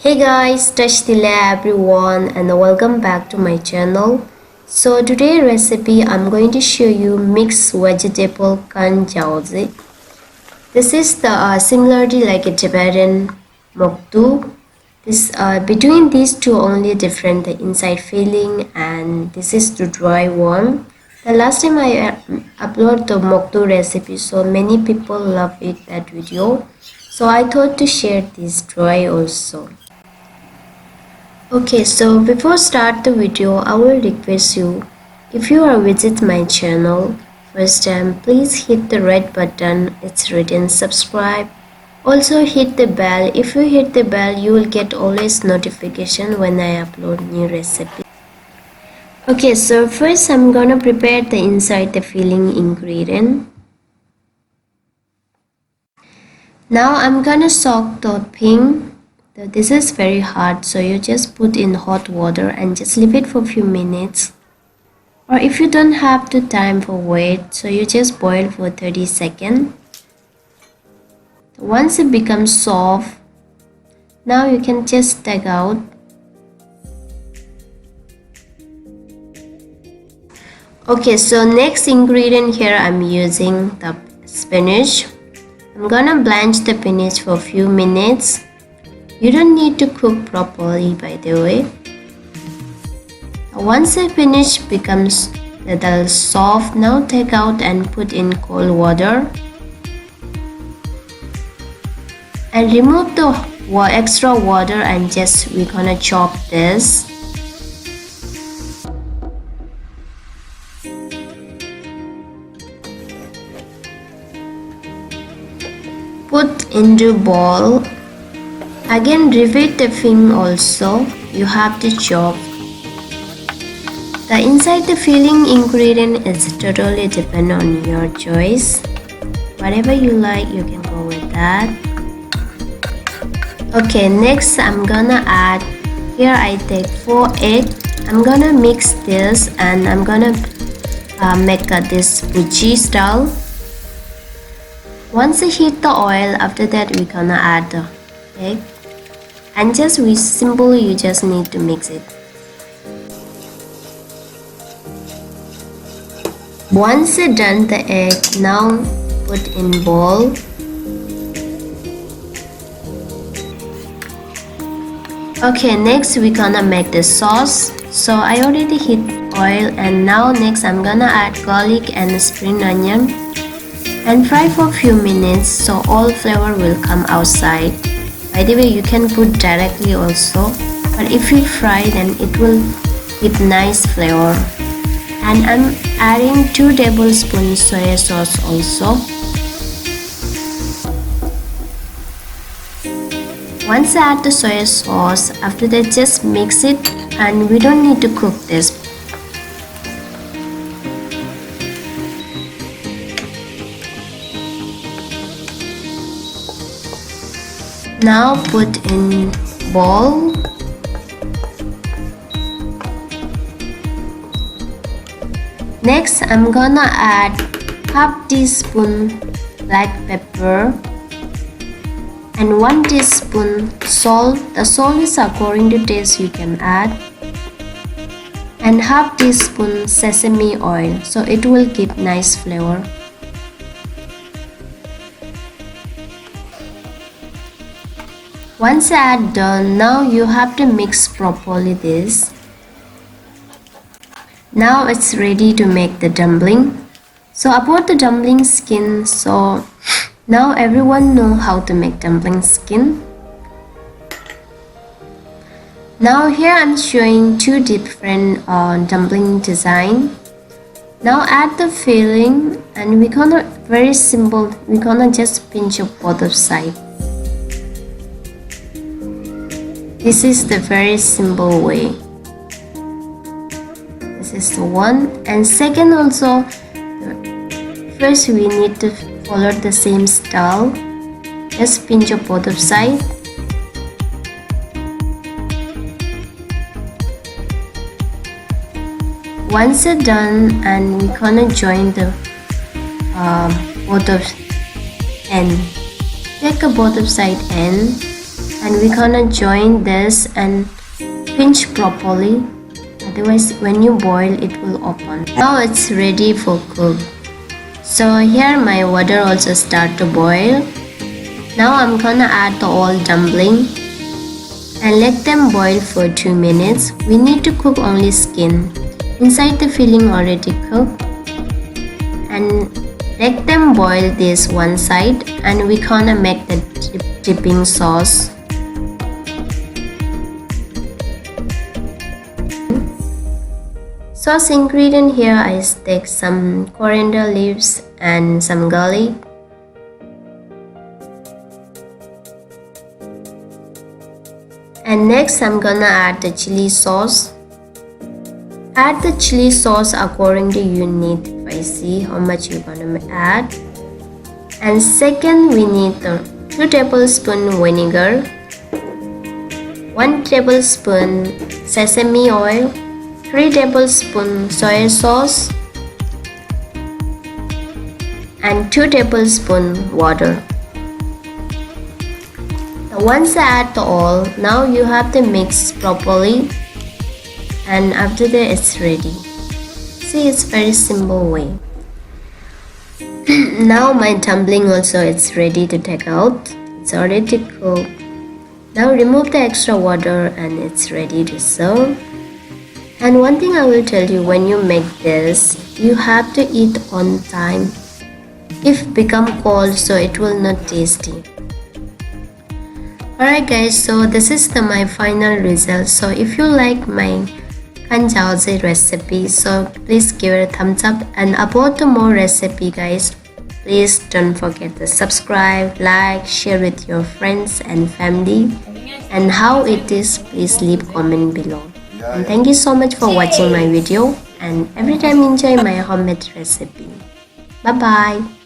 Hey guys, Tashdila everyone and welcome back to my channel. So today recipe I'm going to show you mixed vegetable kanjauzi. This is the similarity like a Tibetan Mokthuk. This between these two only different the inside filling and this is the dry one. The last time I upload the Mokthuk recipe, so many people love it that video. So I thought to share this dry also. Okay, so before start the video, I will request you, if you are visit my channel first time, please hit the red button, it's written subscribe. Also hit the bell. If you hit the bell, you will get always notification when I upload new recipe. Okay, so first I'm gonna prepare the inside the filling ingredient. Now I'm gonna soak the pink. This is very hard, so you just put in hot water and just leave it for a few minutes. Or if you don't have the time for wait, so you just boil for 30 seconds. Once it becomes soft, now you can just take out. Okay, so next ingredient here I'm using the spinach. I'm gonna blanch the spinach for a few minutes. You don't need to cook properly, by the way. Once the spinach becomes a little soft, now take out and put in cold water. And remove the extra water and just we're gonna chop this. Put into bowl. Again, repeat the thing also, you have to chop. The inside the filling ingredient is totally depend on your choice. Whatever you like, you can go with that. Okay, next I'm gonna add, here I take 4 eggs. I'm gonna mix this and I'm gonna make this bhurji style. Once you heat the oil, after that we're gonna add the egg. And just you just need to mix it. Once you done the egg, now put in bowl. Okay, next we gonna make the sauce. So I already heat oil and now next I'm gonna add garlic and spring onion and fry for a few minutes so all flavor will come outside. By the way, you can put directly also, but if you fry then it will give nice flavor. And I'm adding 2 tablespoons soy sauce also. Once I add the soy sauce, after that just mix it and we don't need to cook this. Now put in bowl. Next I'm gonna add half teaspoon black pepper and 1 teaspoon salt. The salt is according to taste you can add. And half teaspoon sesame oil, so it will give nice flavor. Once I add done, now you have to mix properly this. Now it's ready to make the dumpling. So about the dumpling skin, so now everyone know how to make dumpling skin. Now here I'm showing 2 different dumpling design. Now add the filling and we're gonna very simple, we're gonna just pinch up both of sides. This is the very simple way. This is the one. And second also, first we need to follow the same style. Just pinch up both of sides. Once it's done, and we're gonna join the both of end. Take a both of side end and we're gonna join this and pinch properly, otherwise when you boil it will open. Now it's ready for cook. So here my water also start to boil. Now I'm gonna add the all dumpling and let them boil for 2 minutes. We need to cook only skin. Inside the filling already cooked, and let them boil this one side, and we gonna make the dipping sauce. Sauce ingredient here I take some coriander leaves and some garlic. And next I'm gonna add the chili sauce. Add the chili sauce according to your need spicy, how much you're gonna add. And second we need 2 tablespoons vinegar, 1 tablespoon sesame oil, 3 tablespoons soy sauce, and 2 tablespoons water. Once I add the oil, now you have to mix properly, and after that it's ready. See, it's very simple way. Now my dumpling also it's ready to take out. It's already cooked. Now remove the extra water and it's ready to serve. And one thing I will tell you, when you make this, you have to eat on time. If become cold, so it will not tasty. Alright guys, so this is my final result. So if you like my kanjiaozi recipe, so please give it a thumbs up, and about the more recipe guys, please don't forget to subscribe, like, share with your friends and family, and how it is, please leave comment below. And thank you so much for watching my video, and every time enjoy my homemade recipe. Bye bye.